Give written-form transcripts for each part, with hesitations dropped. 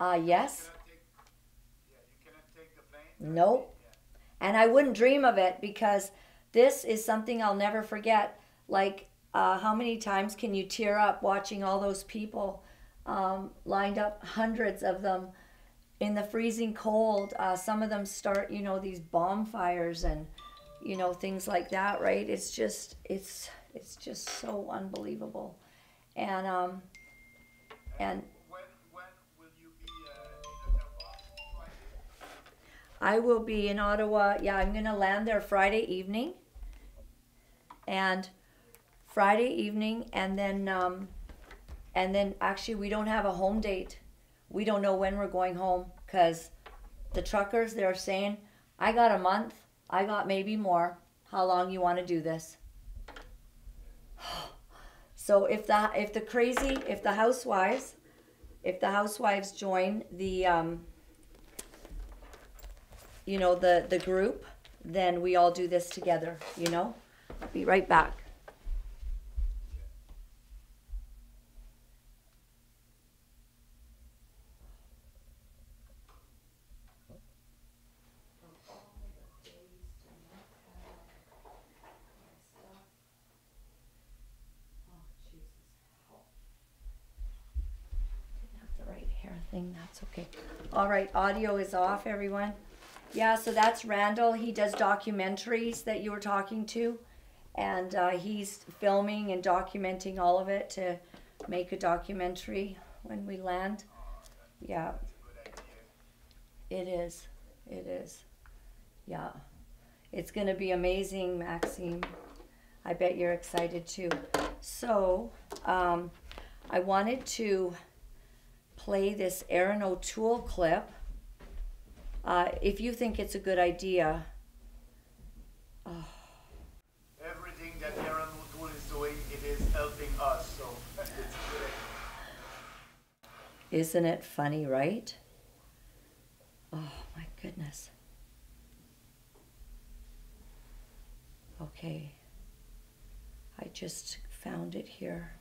Yes. You cannot take the plane directly. Nope. And I wouldn't dream of it because this is something I'll never forget. Like, how many times can you tear up watching all those people lined up, hundreds of them in the freezing cold? Some of them start, these bonfires and, things like that, right? It's just so unbelievable. And, And and when will you be in Ottawa? Friday? I will be in Ottawa. Yeah, I'm going to land there Friday evening. And and then actually we don't have a home date. We don't know when we're going home because the truckers, they're saying, I got a month, I got maybe more. How long you want to do this? So if the housewives join the group, then we all do this together. I'll be right back. The right hair thing, that's okay. All right, audio is off, everyone. Yeah, so that's Randall. He does documentaries that you were talking to, and he's filming and documenting all of it to make a documentary when we land. Yeah, That's a good idea. it is. It is. Yeah, it's gonna be amazing, Maxime. I bet you're excited too. So, I wanted to play this Aaron O'Toole clip. If you think it's a good idea. Everything that Aaron O'Toole is doing, it is helping us. So it's good. Isn't it funny, right? Oh my goodness. Okay. I just found it here.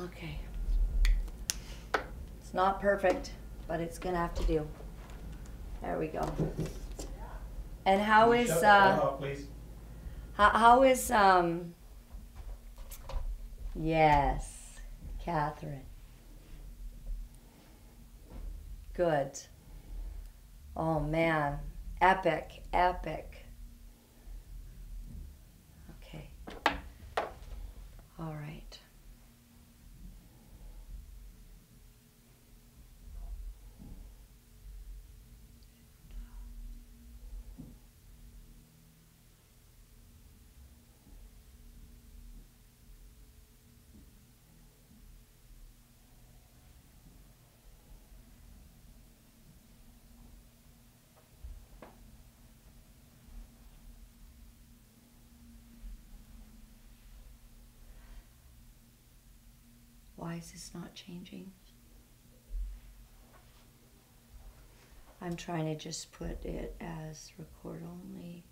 Okay. It's not perfect, but it's gonna have to do. There we go. And how is Shut the phone off, please. how is yes, Catherine. Good. Oh man. Epic, epic. Okay. All right. Why is this not changing? I'm trying to just put it as record only,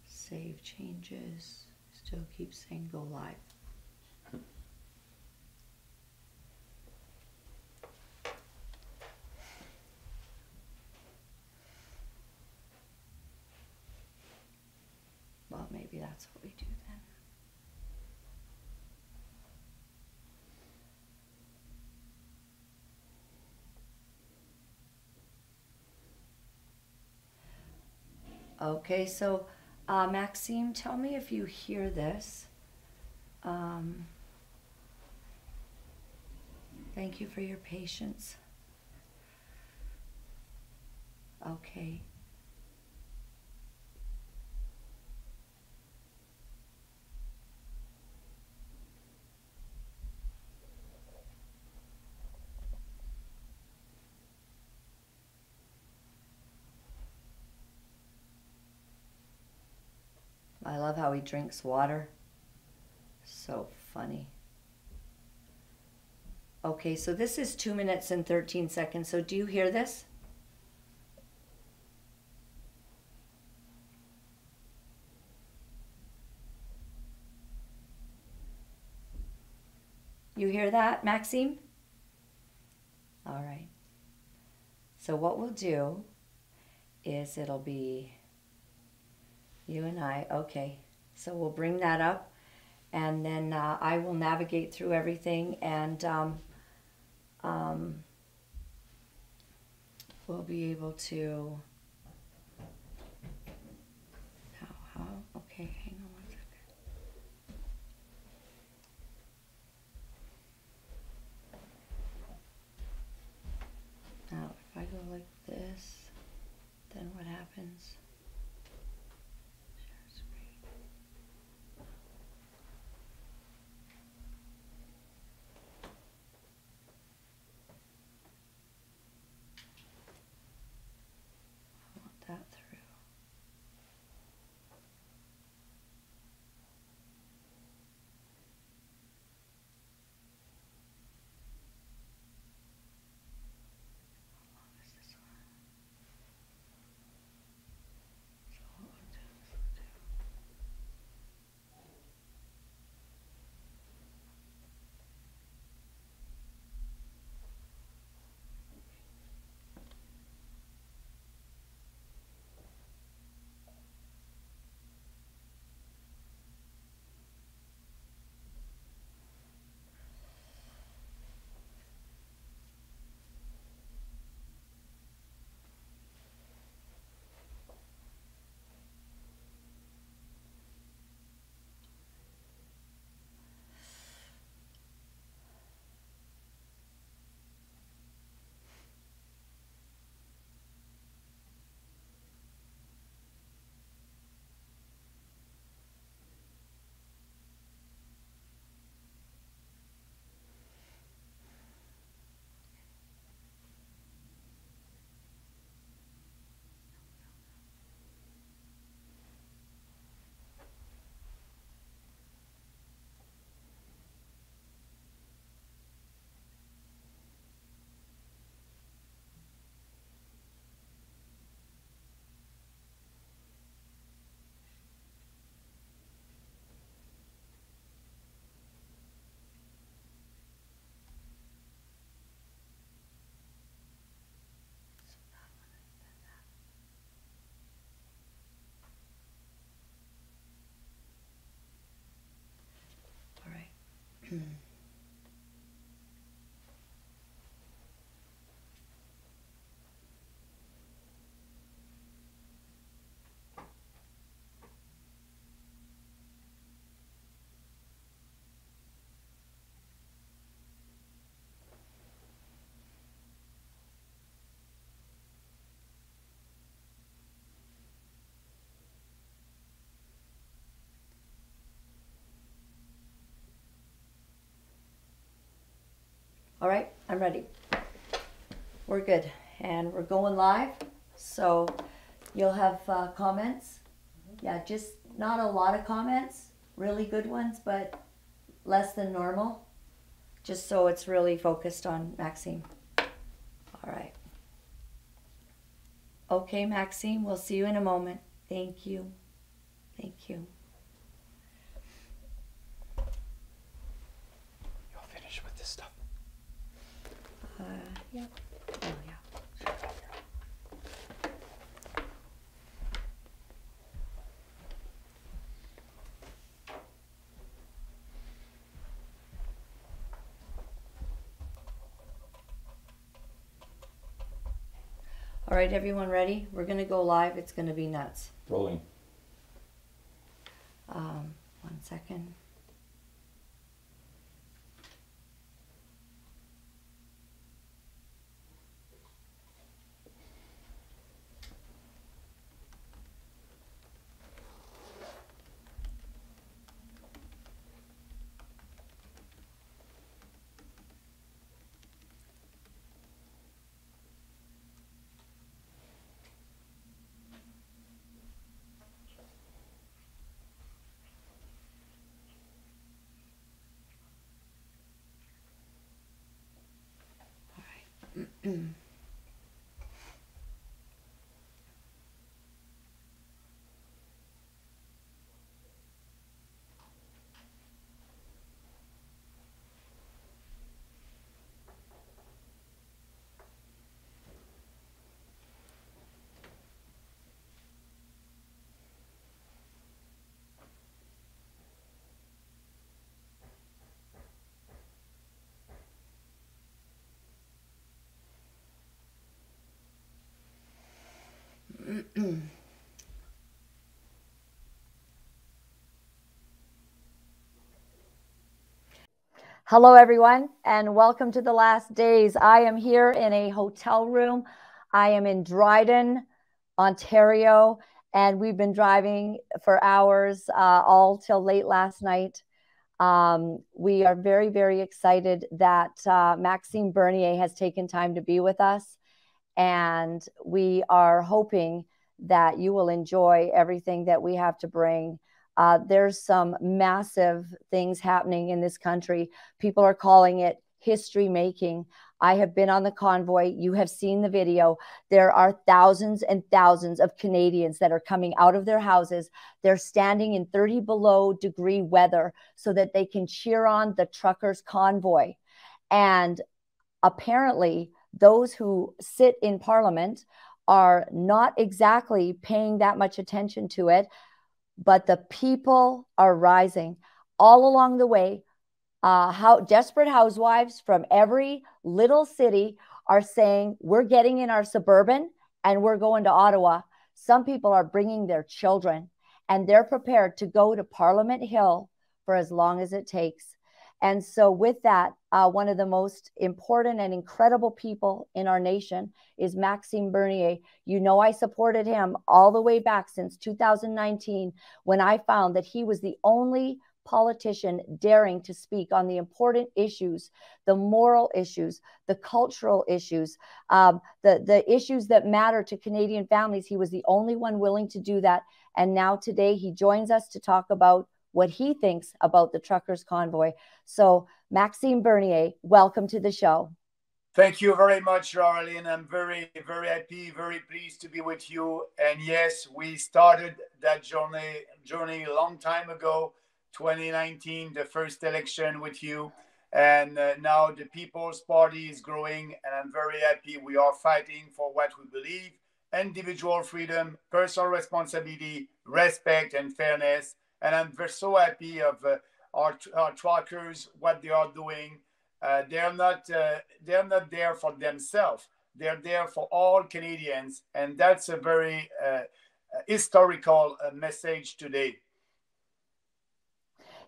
save changes, still keeps saying go live. Well, maybe that's what we do then. Okay, so Maxime, tell me if you hear this. Thank you for your patience. Okay. I love how he drinks water. So funny. Okay, so this is 2 minutes and 13 seconds. So do you hear this? You hear that, Maxime? All right. So what we'll do is it'll be you and I. Okay. So we'll bring that up, and then I will navigate through everything, and we'll be able to. How? Okay, hang on one second. Now, if I go like this, then what happens? Share screen. I want that through. How long is this one? So what we'll do is we'll do. All right. All right, I'm ready. We're good, and we're going live. So you'll have comments. Yeah, just not a lot of comments, really good ones, but less than normal, just so it's really focused on Maxime. All right. Okay, Maxime, we'll see you in a moment. Thank you. Thank you. You'll finish with this stuff. Yeah. Oh, yeah. All right, everyone ready? We're going to go live. It's going to be nuts. Rolling. 1 second. Hello, everyone, and welcome to the last days. I am here in a hotel room. I am in Dryden, Ontario, and we've been driving for hours, all till late last night. We are very, very excited that Maxime Bernier has taken time to be with us, and we are hoping that you will enjoy everything that we have to bring. There's some massive things happening in this country. People are calling it history making. I have been on the convoy. You have seen the video. There are thousands and thousands of Canadians that are coming out of their houses. They're standing in 30 below degree weather so that they can cheer on the truckers' convoy. And apparently, those who sit in Parliament are not exactly paying that much attention to it, but the people are rising all along the way. How desperate housewives from every little city are saying, we're getting in our Suburban and we're going to Ottawa. Some people are bringing their children, and they're prepared to go to Parliament Hill for as long as it takes. And so with that, one of the most important and incredible people in our nation is Maxime Bernier. You know, I supported him all the way back since 2019 when I found that he was the only politician daring to speak on the important issues, the moral issues, the cultural issues, the issues that matter to Canadian families. He was the only one willing to do that. And now today he joins us to talk about what he thinks about the truckers' convoy. So, Maxime Bernier, welcome to the show. Thank you very much, Arlene. I'm very, very happy, very pleased to be with you. And yes, we started that journey a long time ago, 2019, the first election with you. And now the People's Party is growing, and I'm very happy. We are fighting for what we believe: individual freedom, personal responsibility, respect, and fairness. And I'm so happy of our truckers, what they are doing. They're not there for themselves. They're there for all Canadians, and that's a very historical message today.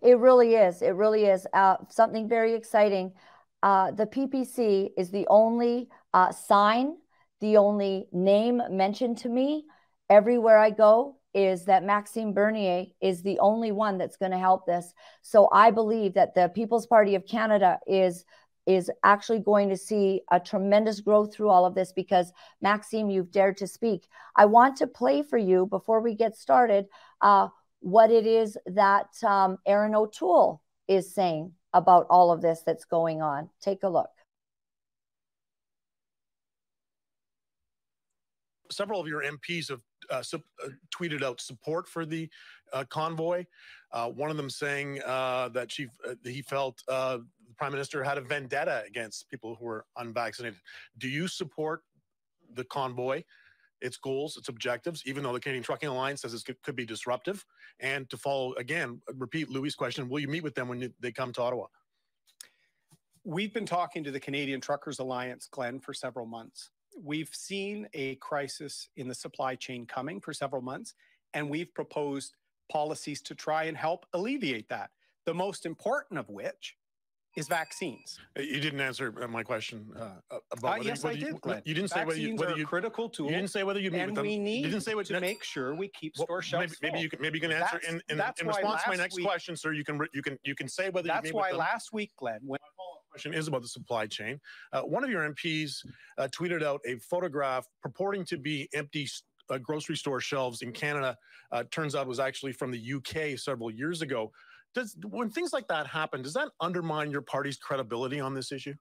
It really is. It really is something very exciting. The PPC is the only sign, the only name mentioned to me everywhere I go is that Maxime Bernier is the only one that's going to help this. So I believe that the People's Party of Canada is actually going to see a tremendous growth through all of this because, Maxime, you've dared to speak. I want to play for you, before we get started, what it is that Erin O'Toole is saying about all of this that's going on. Take a look. Several of your MPs have tweeted out support for the convoy. One of them saying that he felt the Prime Minister had a vendetta against people who were unvaccinated. Do you support the convoy, its goals, its objectives, even though the Canadian Trucking Alliance says it could be disruptive? And to follow, again, repeat Louis' question, will you meet with them when they come to Ottawa? We've been talking to the Canadian Truckers Alliance, Glenn, for several months. We've seen a crisis in the supply chain coming for several months, and we've proposed policies to try and help alleviate that. The most important of which is vaccines. You didn't answer my question about yes, I did, Glenn. You didn't say whether you are a critical tool. You didn't say whether you meet with them. We need to make sure we keep store shelves full. Maybe you can answer in response to my next question, sir. You can say whether you meet with them. That's why last week, Glenn, when my follow-up question is about the supply chain. One of your MPs tweeted out a photograph purporting to be empty grocery store shelves in Canada. Turns out it was actually from the UK several years ago. When things like that happen, does that undermine your party's credibility on this issue?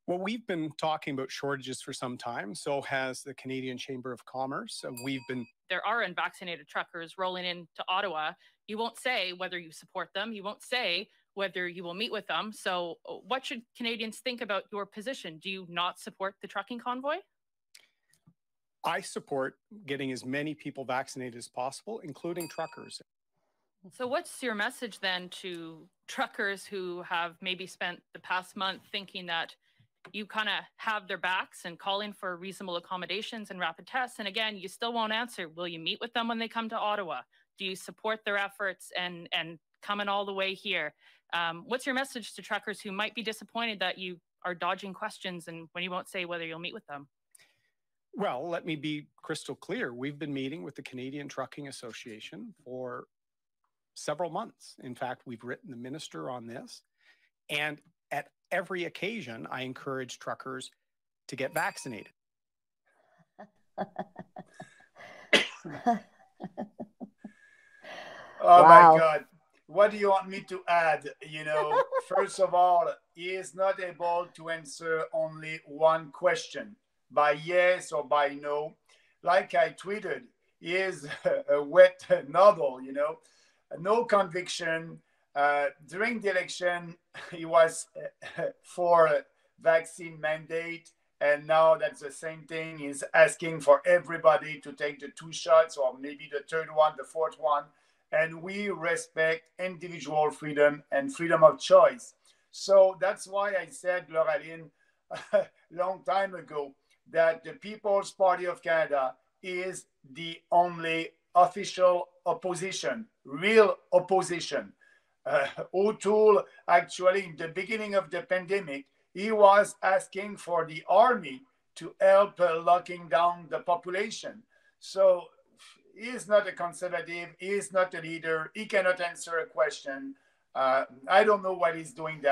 Well, we've been talking about shortages for some time. So has the Canadian Chamber of Commerce. There are unvaccinated truckers rolling into Ottawa. You won't say whether you support them. You won't say whether you will meet with them. So what should Canadians think about your position? Do you not support the trucking convoy? I support getting as many people vaccinated as possible, including truckers. So what's your message then to truckers who have maybe spent the past month thinking that you kind of have their backs and calling for reasonable accommodations and rapid tests? And again, you still won't answer. Will you meet with them when they come to Ottawa? Do you support their efforts and coming all the way here. What's your message to truckers who might be disappointed that you are dodging questions and when you won't say whether you'll meet with them? Well, let me be crystal clear. We've been meeting with the Canadian Trucking Association for several months. In fact, we've written the minister on this. And at every occasion, I encourage truckers to get vaccinated. Oh Wow. my God. What do you want me to add? You know, first of all, he is not able to answer only one question by yes or by no. Like I tweeted, he is a wet novel, you know, no conviction. During the election, he was for vaccine mandate. And now that's the same thing. He's asking for everybody to take the 2 shots or maybe the third one, the fourth one. And we respect individual freedom and freedom of choice. So that's why I said, Laureline, a long time ago, that the People's Party of Canada is the only official opposition, real opposition. O'Toole, actually, in the beginning of the pandemic, he was asking for the army to help locking down the population. So he is not a conservative. He is not a leader. He cannot answer a question. I don't know what he's doing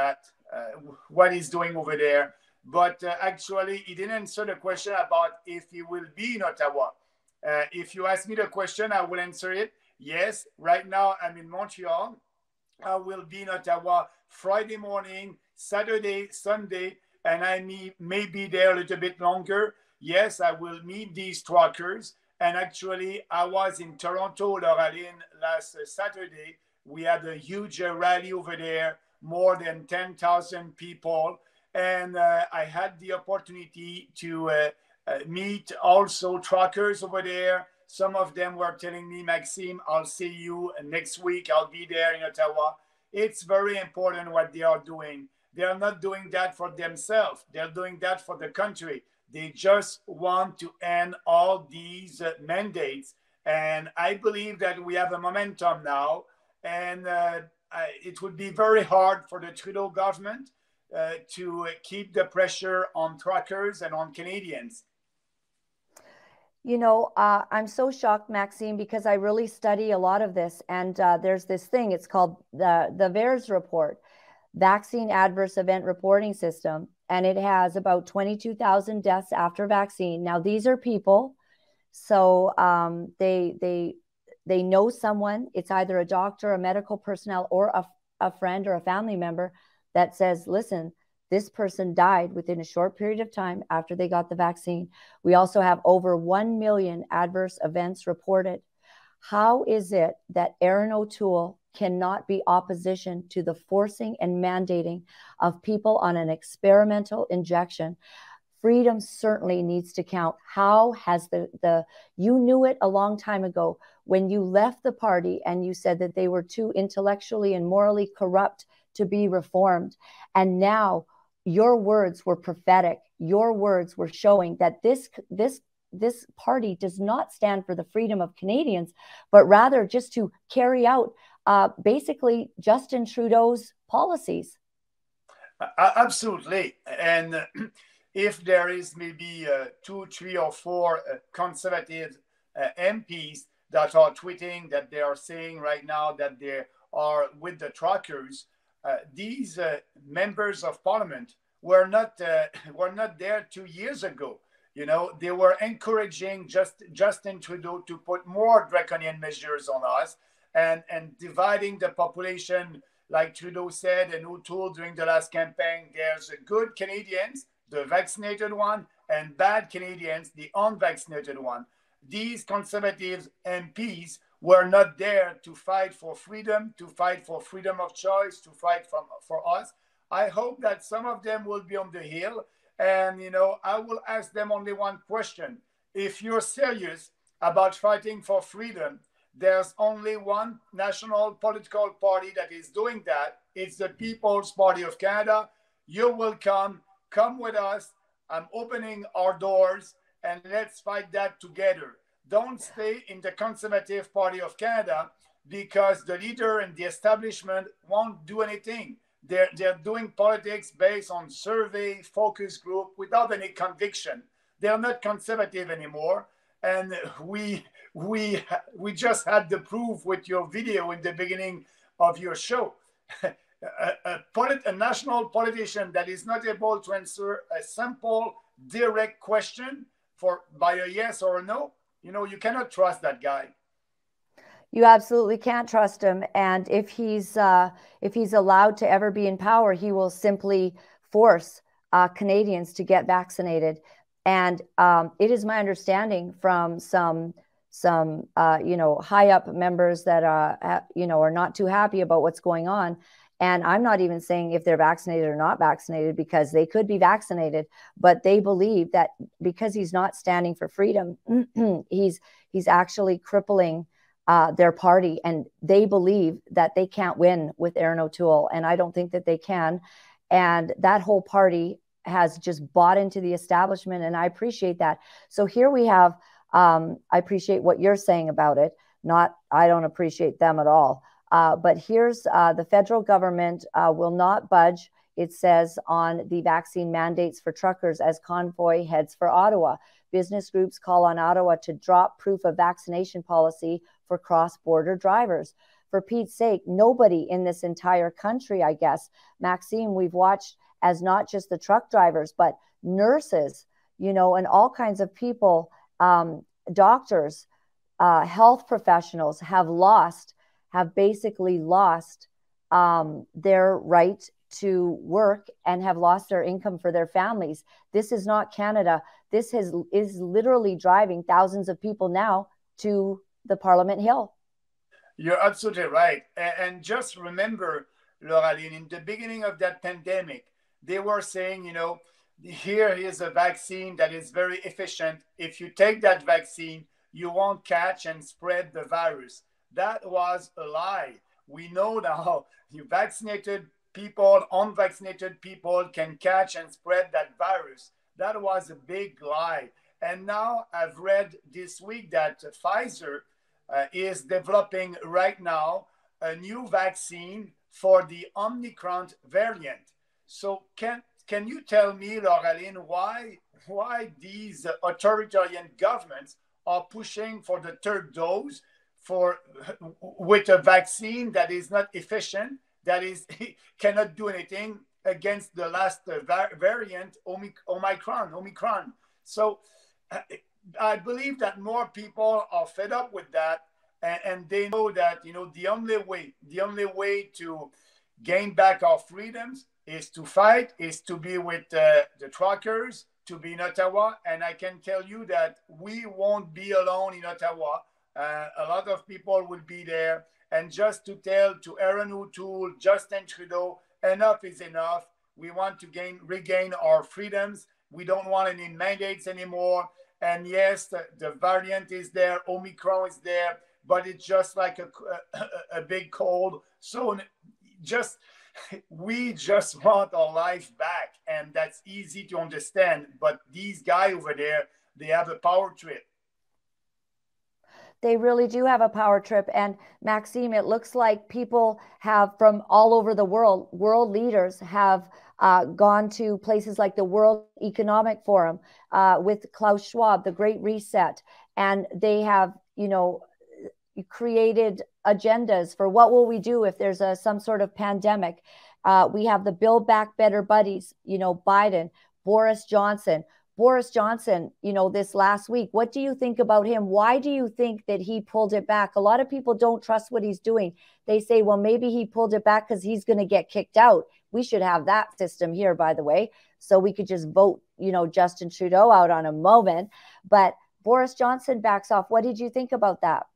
what he's doing over there. But actually, he didn't answer the question about if he will be in Ottawa. If you ask me the question, I will answer it. Yes, right now I'm in Montreal. I will be in Ottawa Friday morning, Saturday, Sunday, and I may be there a little bit longer. Yes, I will meet these truckers. And actually, I was in Toronto, Laureline, last Saturday. We had a huge rally over there, more than 10,000 people. And I had the opportunity to meet also truckers over there. Some of them were telling me, Maxime, I'll see you next week. I'll be there in Ottawa. It's very important what they are doing. They are not doing that for themselves. They're doing that for the country. They just want to end all these mandates. And I believe that we have a momentum now. And it would be very hard for the Trudeau government to keep the pressure on truckers and on Canadians. You know, I'm so shocked, Maxime, because I really study a lot of this. And there's this thing, it's called the VAERS report, Vaccine Adverse Event Reporting System. And it has about 22,000 deaths after vaccine. Now, these are people. So they know someone. It's either a doctor, a medical personnel, or a friend or a family member that says, listen, this person died within a short period of time after they got the vaccine. We also have over 1 million adverse events reported. How is it that Erin O'Toole cannot be opposition to the forcing and mandating of people on an experimental injection? Freedom certainly needs to count. How has you knew it a long time ago when you left the party and you said that they were too intellectually and morally corrupt to be reformed. And now your words were prophetic. Your words were showing that this party does not stand for the freedom of Canadians, but rather just to carry out basically Justin Trudeau's policies. Absolutely. And if there is maybe 2, 3, or 4 conservative MPs that are tweeting that they are saying right now that they are with the truckers, these members of parliament were not there 2 years ago. You know, they were encouraging Justin Trudeau to put more draconian measures on us and dividing the population, like Trudeau said and O'Toole during the last campaign. There's good Canadians, the vaccinated one, and bad Canadians, the unvaccinated one. These conservative MPs were not there to fight for freedom, to fight for freedom of choice, to fight for us. I hope that some of them will be on the hill. And, you know, I will ask them only one question. If you're serious about fighting for freedom, there's only one national political party that is doing that. It's the People's Party of Canada. You're welcome. Come with us. I'm opening our doors and let's fight that together. Don't stay in the Conservative Party of Canada because the leader and the establishment won't do anything. They're doing politics based on survey, focus group, without any conviction. They're not conservative anymore. And we just had the proof with your video in the beginning of your show. A national politician that is not able to answer a simple, direct question by a yes or a no, you cannot trust that guy. You absolutely can't trust him. And if he's allowed to ever be in power, he will simply force Canadians to get vaccinated. And it is my understanding from some high up members that are not too happy about what's going on. And I'm not even saying if they're vaccinated or not vaccinated, because they could be vaccinated, but they believe that because he's not standing for freedom, he's actually crippling their party, and they believe that they can't win with Erin O'Toole, and I don't think that they can. And that whole party has just bought into the establishment, and I appreciate that. So here we have, I appreciate what you're saying about it. I don't appreciate them at all. But here's the federal government will not budge, it says, on the vaccine mandates for truckers as convoy heads for Ottawa. Business groups call on Ottawa to drop proof of vaccination policy for cross-border drivers. For Pete's sake, nobody in this entire country, I guess, Maxime, we've watched as not just the truck drivers, but nurses, and all kinds of people, doctors, health professionals have basically lost their right to work and have lost their income for their families. This is not Canada. This is literally driving thousands of people now to the Parliament Hill. You're absolutely right. And just remember, Lauraline, in the beginning of that pandemic, they were saying, here is a vaccine that is very efficient. If you take that vaccine, you won't catch and spread the virus. That was a lie. We know now you vaccinated people, unvaccinated people can catch and spread that virus. That was a big lie. And now I've read this week that Pfizer is developing right now a new vaccine for the Omicron variant. So can you tell me, Lauraline, why these authoritarian governments are pushing for the third dose with a vaccine that is not efficient, that cannot do anything against the last variant, Omicron. So I believe that more people are fed up with that, and they know that the only way to gain back our freedoms is to fight, is to be with the truckers, to be in Ottawa. And I can tell you that we won't be alone in Ottawa. A lot of people will be there. And just to tell to Erin O'Toole, Justin Trudeau, enough is enough. We want to regain our freedoms. We don't want any mandates anymore. And yes, the variant is there, Omicron is there, but it's just like a big cold. So we just want our life back, and that's easy to understand. But these guys over there, they have a power trip. They really do have a power trip. And Maxime, it looks like people have from all over the world leaders have gone to places like the World Economic Forum with Klaus Schwab, the Great Reset. And they have, created agendas for what will we do if there's some sort of pandemic. We have the Build Back Better buddies, Biden, Boris Johnson, this last week. What do you think about him? Why do you think that he pulled it back? A lot of people don't trust what he's doing. They say, well, maybe he pulled it back because he's going to get kicked out. We should have that system here, by the way, so we could just vote, Justin Trudeau out on a moment. But Boris Johnson backs off. What did you think about that?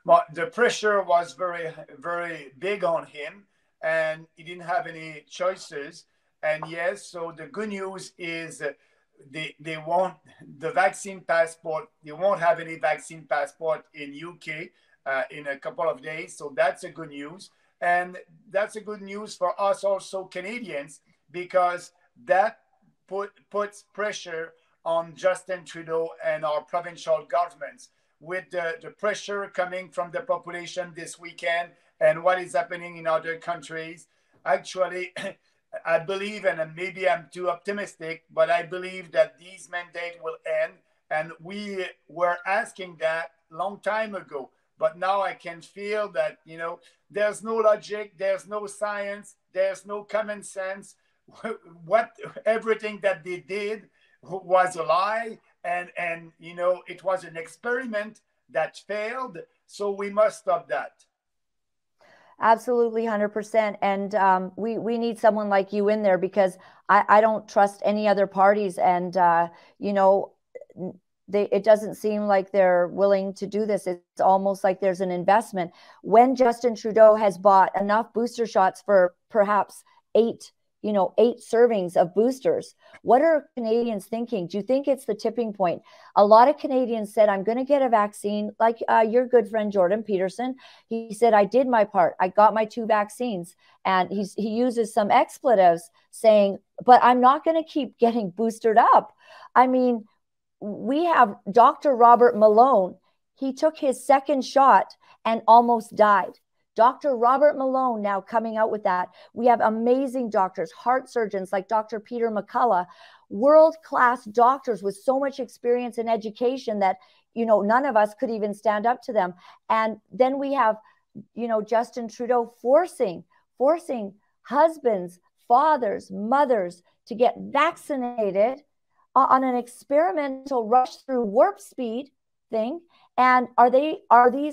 Well, the pressure was very, very big on him, and he didn't have any choices. And yes, so the good news is they won't the vaccine passport. They won't have any vaccine passport in UK in a couple of days. So that's a good news, and that's a good news for us also Canadians, because that puts pressure on Justin Trudeau and our provincial governments. with the pressure coming from the population this weekend and what is happening in other countries. Actually, I believe, and maybe I'm too optimistic, but I believe that these mandates will end. And we were asking that long time ago. But now I can feel that, there's no logic, there's no science, there's no common sense. Everything that they did was a lie. And it was an experiment that failed. So we must stop that. Absolutely, 100%. And we need someone like you in there, because I don't trust any other parties. And, it doesn't seem like they're willing to do this. It's almost like there's an investment. When Justin Trudeau has bought enough booster shots for perhaps 8 servings of boosters, what are Canadians thinking? Do you think it's the tipping point? A lot of Canadians said, I'm going to get a vaccine, like your good friend Jordan Peterson. He said, I did my part. I got my 2 vaccines. And he uses some expletives saying, but I'm not going to keep getting boosted up. I mean, we have Dr. Robert Malone. He took his 2nd shot and almost died. Dr. Robert Malone now coming out with that. We have amazing doctors, heart surgeons like Dr. Peter McCullough, world-class doctors with so much experience and education that, none of us could even stand up to them. And then we have, Justin Trudeau forcing husbands, fathers, mothers to get vaccinated on an experimental rush through warp speed thing. And are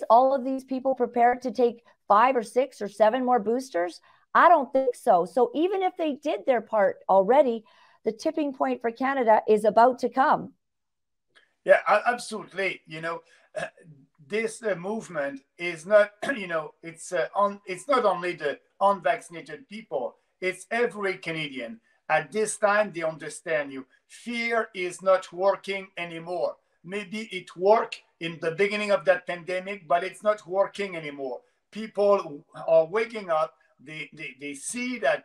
all of these people prepared to take 5 or 6 or 7 more boosters? I don't think so. So even if they did their part already, the tipping point for Canada is about to come. Yeah, absolutely. This movement is not, it's not only the unvaccinated people, it's every Canadian. At this time, they understand you. Fear is not working anymore. Maybe it worked in the beginning of that pandemic, but it's not working anymore. People are waking up. They see that,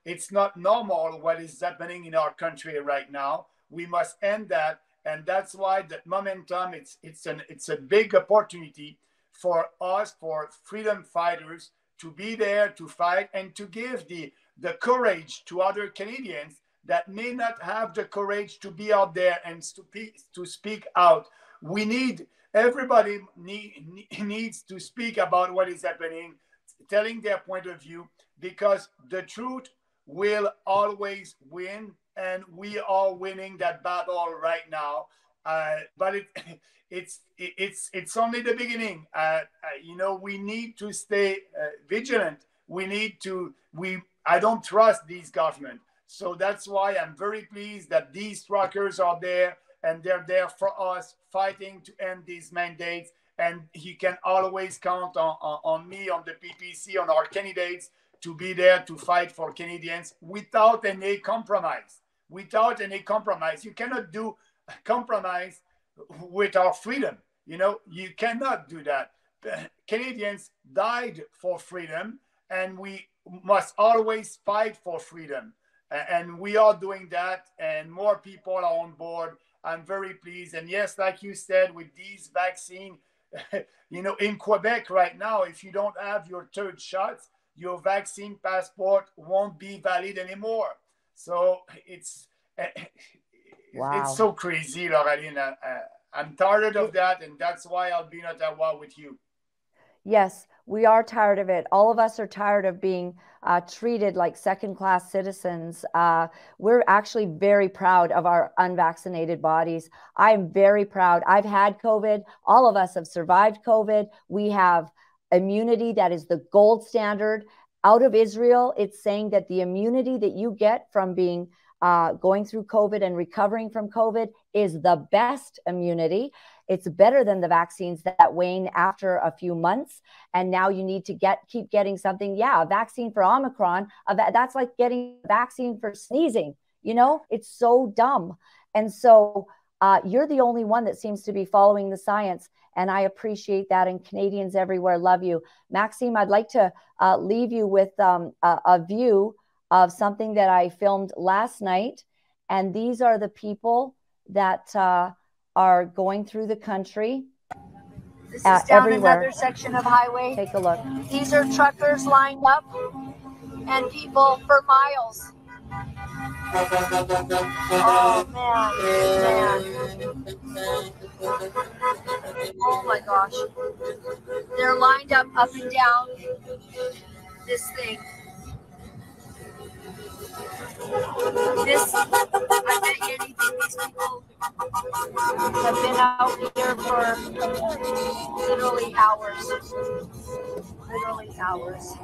it's not normal what is happening in our country right now. We must end that. And that's why that momentum, it's a big opportunity for us, for freedom fighters, to be there to fight and to give the courage to other Canadians that may not have the courage to be out there and to speak out. Everybody needs to speak about what is happening, telling their point of view, because the truth will always win, and we are winning that battle right now. But it's only the beginning. We need to stay vigilant. I don't trust these government. So that's why I'm very pleased that these truckers are there, and they're there for us, fighting to end these mandates. And he can always count on me, on the PPC, on our candidates, to be there to fight for Canadians without any compromise. Without any compromise. You cannot do compromise with our freedom. You cannot do that. Canadians died for freedom, and we must always fight for freedom. And we are doing that, and more people are on board. I'm very pleased. And yes, like you said, with these vaccines, in Quebec right now, if you don't have your 3rd shots, your vaccine passport won't be valid anymore. So it's so crazy, Laureline. I'm tired of that, and that's why I'll be in Ottawa with you. Yes, we are tired of it. All of us are tired of being treated like second-class citizens. We're actually very proud of our unvaccinated bodies. I am very proud. I've had COVID. All of us have survived COVID. We have immunity that is the gold standard. Out of Israel, it's saying that the immunity that you get from being going through COVID and recovering from COVID is the best immunity. It's better than the vaccines that wane after a few months. And now you need to keep getting something. Yeah, a vaccine for Omicron. That's like getting a vaccine for sneezing. It's so dumb. And so you're the only one that seems to be following the science. And I appreciate that. And Canadians everywhere love you. Maxime, I'd like to leave you with a view of something that I filmed last night. And these are the people that are going through the country This is down everywhere. another section of highway. Take a look. These are truckers lined up and people for miles. Oh man. Oh my gosh. They're lined up and down this thing. This, I bet you anything, these people have been out here for literally hours. Literally hours.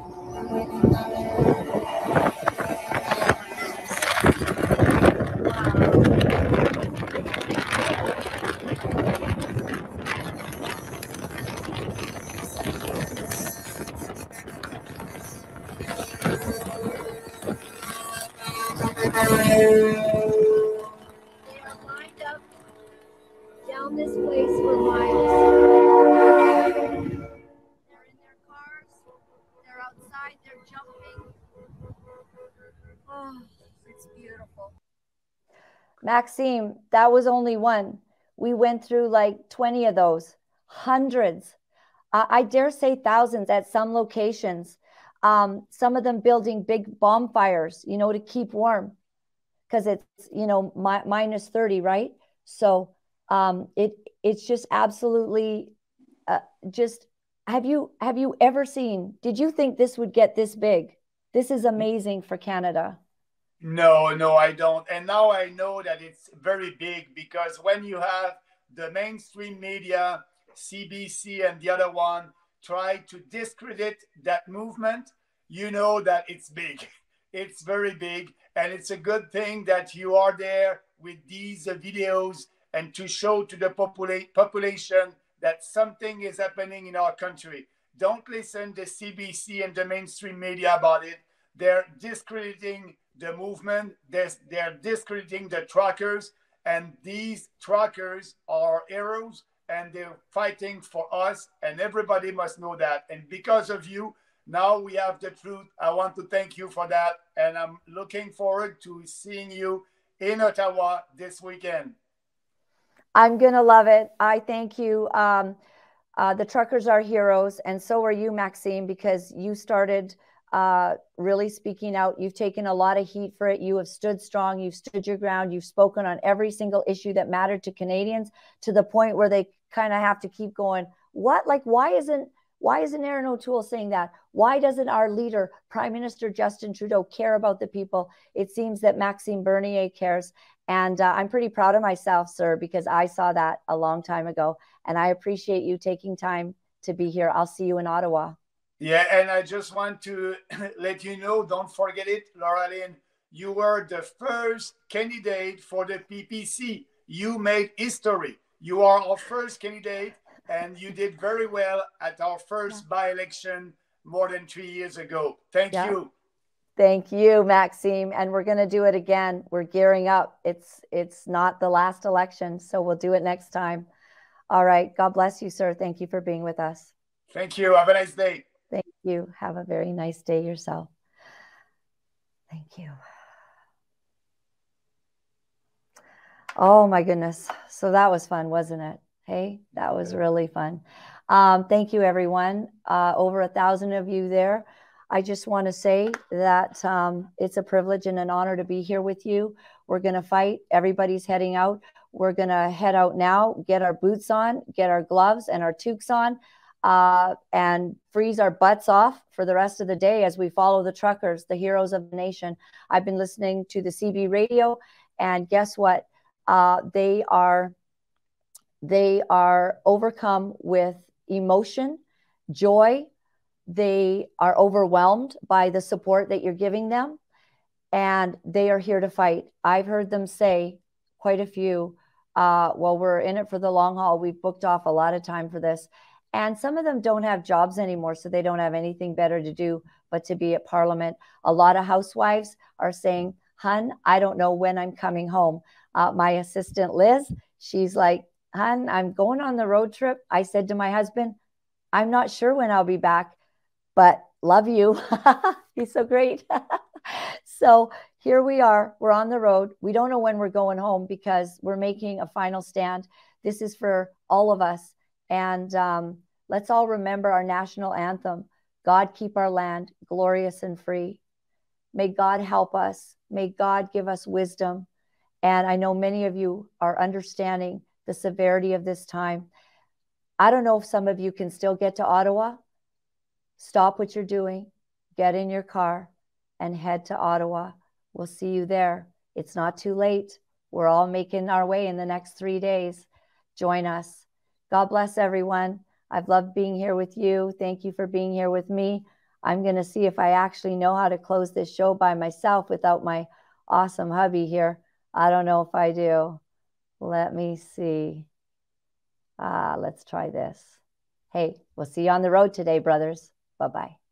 They are lined up down this place for miles. They're in their cars, they're outside, they're jumping. Oh, it's beautiful. Maxime, that was only one. We went through like 20 of those, hundreds. I dare say thousands at some locations. Some of them building big bonfires, you know, to keep warm, because it's, you know, minus 30, right? So it's just absolutely just, have you ever seen, did you think this would get this big? This is amazing for Canada. No, I don't. And now I know that it's very big, because when you have the mainstream media, CBC and the other one, try to discredit that movement, you know that it's big. It's very big. And it's a good thing that you are there with these videos and to show to the population that something is happening in our country. Don't listen to CBC and the mainstream media about it. They're discrediting the movement. They're discrediting the truckers. And these truckers are heroes, and they're fighting for us. And everybody must know that. And because of you, now we have the truth. I want to thank you for that. And I'm looking forward to seeing you in Ottawa this weekend. I'm going to love it. I thank you. The truckers are heroes, and so are you, Maxime, because you started really speaking out. You've taken a lot of heat for it. You have stood strong. You've stood your ground. You've spoken on every single issue that mattered to Canadians, to the point where they kind of have to keep going, what? Like, why isn't Aaron O'Toole saying that? Why doesn't our leader, Prime Minister Justin Trudeau, care about the people? It seems that Maxime Bernier cares. And I'm pretty proud of myself, sir, because I saw that a long time ago. And I appreciate you taking time to be here. I'll see you in Ottawa. Yeah, and I just want to let you know, don't forget it, Laura-Lynn, you were the first candidate for the PPC. You made history. You are our first candidate, and you did very well at our first by-election more than 3 years ago. Thank you. Thank you, Maxime. And we're going to do it again. We're gearing up. It's not the last election, so we'll do it next time. All right. God bless you, sir. Thank you for being with us. Thank you. Have a nice day. Thank you. Have a very nice day yourself. Thank you. Oh, my goodness. So that was fun, wasn't it? Hey, that was really fun. Thank you, everyone. Over 1,000 of you there. I just want to say that it's a privilege and an honor to be here with you. We're going to fight. Everybody's heading out. We're going to head out now, get our boots on, get our gloves and our toques on, and freeze our butts off for the rest of the day as we follow the truckers, the heroes of the nation. I've been listening to the CB radio, and guess what? They are overcome with emotion, joy. They are overwhelmed by the support that you're giving them, and they are here to fight. I've heard them say, quite a few, well, we're in it for the long haul. We've booked off a lot of time for this. And some of them don't have jobs anymore, so they don't have anything better to do but to be at Parliament. A lot of housewives are saying, hun, I don't know when I'm coming home. My assistant, Liz, she's like, hun, I'm going on the road trip. I said to my husband, I'm not sure when I'll be back, but love you. He's so great. So here we are. We're on the road. We don't know when we're going home because we're making a final stand. This is for all of us. And let's all remember our national anthem, God keep our land glorious and free. May God help us. May God give us wisdom. And I know many of you are understanding the severity of this time. I don't know if some of you can still get to Ottawa. Stop what you're doing, get in your car, and head to Ottawa. We'll see you there. It's not too late. We're all making our way in the next 3 days. Join us. God bless everyone. I've loved being here with you. Thank you for being here with me. I'm going to see if I actually know how to close this show by myself without my awesome hubby here. I don't know if I do. Let me see. Let's try this. Hey, we'll see you on the road today, brothers. Bye-bye.